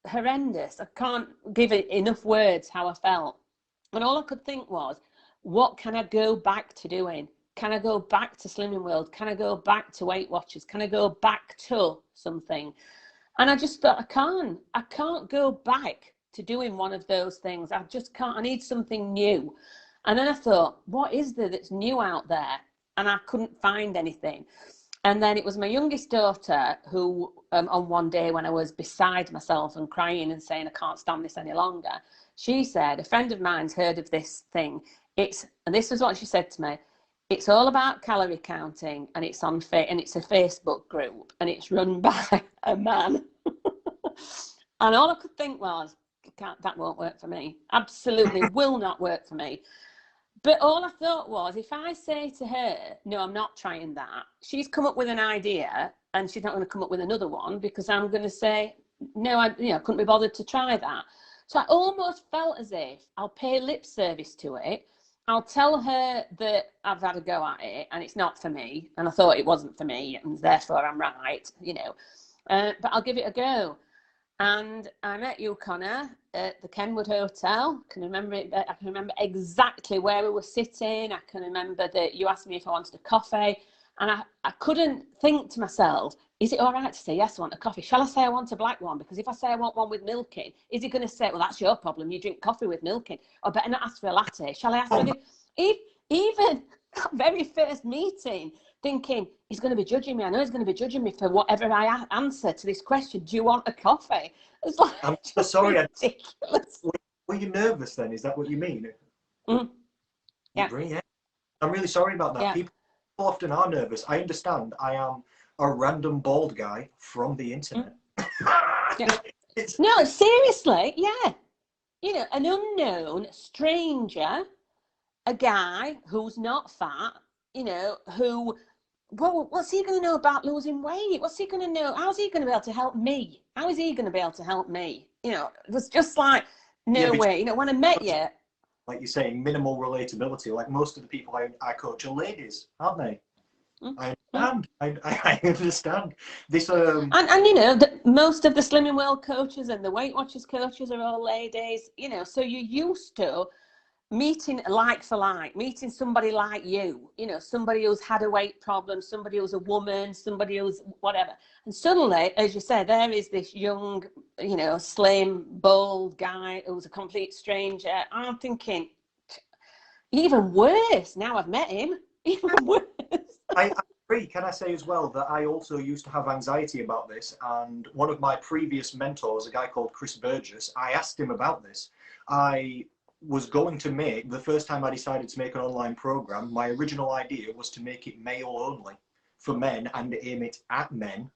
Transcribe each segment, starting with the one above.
horrendous. I can't give it enough words how I felt. And all I could think was, what can I go back to doing? Can I go back to Slimming World? Can I go back to Weight Watchers? Can I go back to something? And I just thought, I can't go back to doing one of those things. I just can't. I need something new. And then I thought, what is there that's new out there? And I couldn't find anything. And then it was my youngest daughter who, on one day when I was beside myself and crying and saying, I can't stand this any longer, she said, a friend of mine's heard of this thing. And this is what she said to me. It's all about calorie counting, and it's and it's a Facebook group, and it's run by a man. And all I could think was, that won't work for me. Absolutely will not work for me. But all I thought was, if I say to her, no, I'm not trying that, she's come up with an idea, and she's not going to come up with another one, because I'm going to say, no, I couldn't be bothered to try that. So I almost felt as if I'll pay lip service to it. I'll tell her that I've had a go at it and it's not for me, and I thought it wasn't for me, and therefore I'm right, but I'll give it a go. And I met you, Connor, at the Kenwood Hotel. I can remember it. I can remember exactly where we were sitting. I can remember that you asked me if I wanted a coffee, and I couldn't think to myself, is it all right to say, yes, I want a coffee? Shall I say I want a black one? Because if I say I want one with milk in, is he going to say, well, that's your problem, you drink coffee with milk in? Or better not ask for a latte. Shall I ask for even that very first meeting, thinking, he's going to be judging me. I know he's going to be judging me for whatever I answer to this question. Do you want a coffee? It's like, I'm so sorry. ridiculous. Were you nervous then? Is that what you mean? Mm. Yeah. Yeah. I'm really sorry about that. Yeah. People often are nervous. I understand. I am a random bald guy from the internet. Yeah. No, seriously, yeah. An unknown stranger, a guy who's not fat, who, well, what's he going to know about losing weight? What's he going to know? How's he going to be able to help me? How is he going to be able to help me? It was just like, no way. When I met you. Like you're saying, minimal relatability. Like most of the people I coach are ladies, aren't they? I understand. I understand this. And most of the Slimming World coaches and the Weight Watchers coaches are all ladies. So you're used to meeting like for like, meeting somebody like you. Somebody who's had a weight problem, somebody who's a woman, somebody who's whatever. And suddenly, as you said, there is this young, slim, bold guy who's a complete stranger. I'm thinking, even worse. Now I've met him. Even worse. I agree. Can I say as well that I also used to have anxiety about this, and one of my previous mentors, a guy called Chris Burgess, I asked him about this. I was going to make, the first time I decided to make an online program, my original idea was to make it male only for men and aim it at men,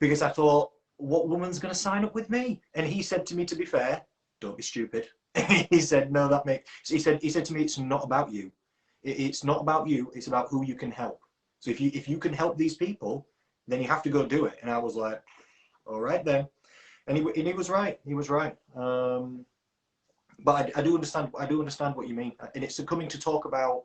because I thought, what woman's going to sign up with me? And he said to me, to be fair, don't be stupid. He said, no, he said to me, it's not about you. It's not about you. It's about who you can help. So if you can help these people, then you have to go do it. And I was like, all right then. And he was right. He was right. But I do understand what you mean. And it's coming to talk about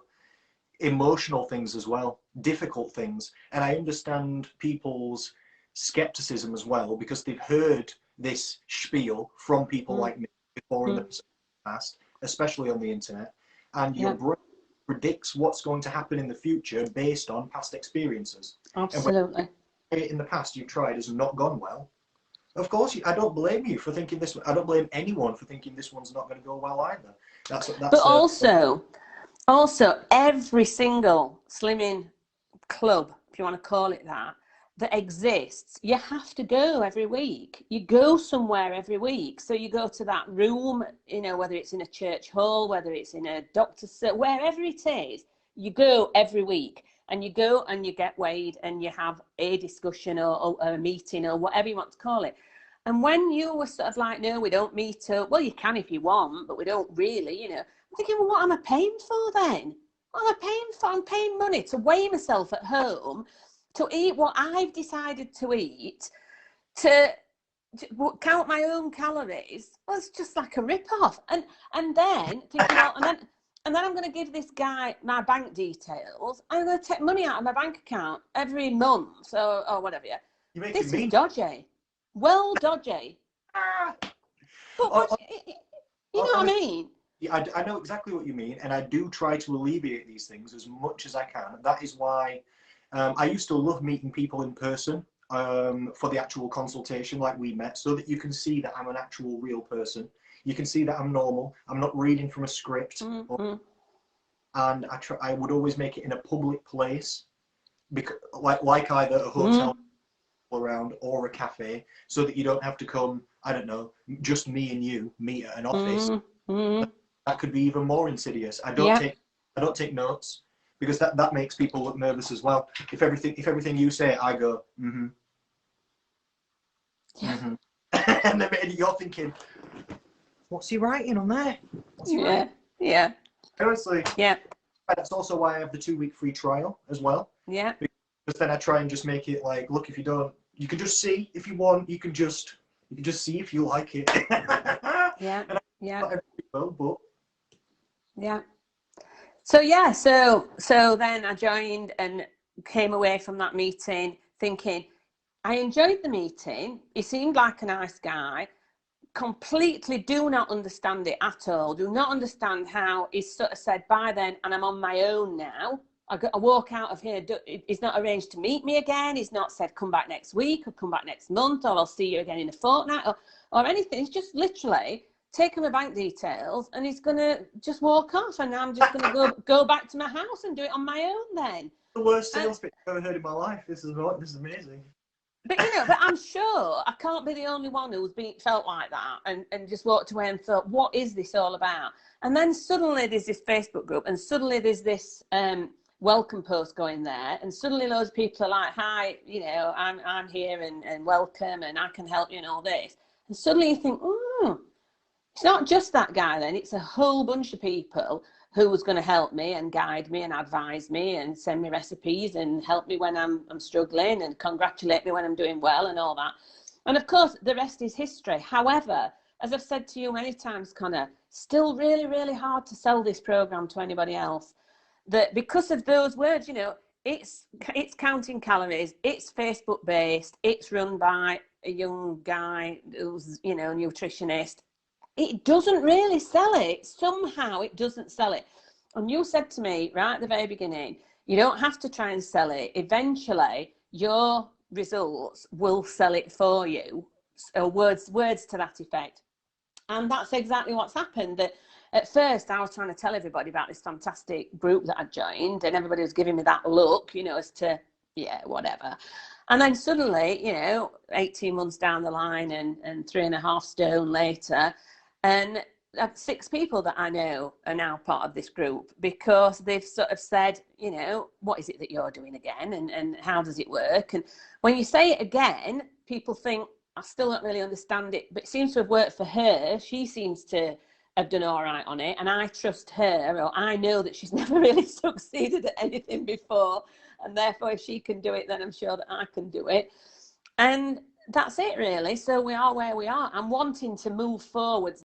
emotional things as well, difficult things. And I understand people's skepticism as well, because they've heard this spiel from people like me before in the past, especially on the internet. And your brain predicts what's going to happen in the future based on past experiences. Absolutely. And in the past you've tried has not gone well. Of course, I don't blame you for thinking this. I don't blame anyone for thinking this one's not going to go well either. But also, every single slimming club, if you want to call it that exists, you have to go every week. You go somewhere every week. So you go to that room, whether it's in a church hall, whether it's in a doctor's, wherever it is, you go every week. And you go and you get weighed and you have a discussion or a meeting or whatever you want to call it. And when you were sort of like, no, we don't meet up. Well, you can if you want, but we don't really, I'm thinking, well, what am I paying for then? What am I paying for? I'm paying money to weigh myself at home, to eat what I've decided to eat, to count my own calories. Well, it's just like a rip-off. And then thinking, well, and then I'm going to give this guy my bank details. I'm going to take money out of my bank account every month or whatever. This is dodgy. Well, dodgy. But you know what I mean? Yeah, I know exactly what you mean, and I do try to alleviate these things as much as I can. That is why I used to love meeting people in person for the actual consultation, like we met, so that you can see that I'm an actual real person. You can see that I'm normal. I'm not reading from a script, and I would always make it in a public place, because like either a hotel around or a cafe, so that you don't have to come. I don't know, just me and you meet at an office. That could be even more insidious. I don't take notes, because that makes people look nervous as well. If everything you say, I go, and then you're thinking, what's he writing on there? What's he writing? Yeah. Honestly, yeah. That's also why I have the 2-week free trial as well. Yeah. Because then I try and just make it like, look, if you don't, you can just see if you want. You can just see if you like it. Yeah. Not everybody will, but. Yeah. So then I joined and came away from that meeting thinking, I enjoyed the meeting. He seemed like a nice guy. Completely do not understand it at all. Do not understand how he's sort of said, bye then, and I'm on my own now. I walk out of here. He's not arranged to meet me again. He's not said, come back next week or come back next month or I'll see you again in a fortnight or anything. He's just literally taken my bank details and he's going to just walk off, and I'm just going to go back to my house and do it on my own then. The worst sales pitch I've ever heard in my life. This is amazing. But but I'm sure I can't be the only one who's felt like that and just walked away and thought, what is this all about? And then suddenly there's this Facebook group, and suddenly there's this welcome post going there, and suddenly loads of people are like, hi, I'm here and welcome and I can help you and all this. And suddenly you think, it's not just that guy then, it's a whole bunch of people who was going to help me and guide me and advise me and send me recipes and help me when I'm struggling and congratulate me when I'm doing well and all that. And of course, the rest is history. However, as I've said to you many times, Connor, still really, really hard to sell this program to anybody else. That because of those words, it's counting calories, it's Facebook based, it's run by a young guy who's, nutritionist. It doesn't really sell it. Somehow it doesn't sell it. And you said to me right at the very beginning, you don't have to try and sell it. Eventually, your results will sell it for you. So words to that effect. And that's exactly what's happened. That at first I was trying to tell everybody about this fantastic group that I joined, and everybody was giving me that look, as to, whatever. And then suddenly, 18 months down the line and 3.5 stone later, and 6 people that I know are now part of this group, because they've sort of said, what is it that you're doing again, and how does it work? And when you say it again, people think, I still don't really understand it, but it seems to have worked for her. She seems to have done all right on it, and I trust her, or I know that she's never really succeeded at anything before, and therefore if she can do it, then I'm sure that I can do it. And that's it really. So we are where we are. I'm wanting to move forwards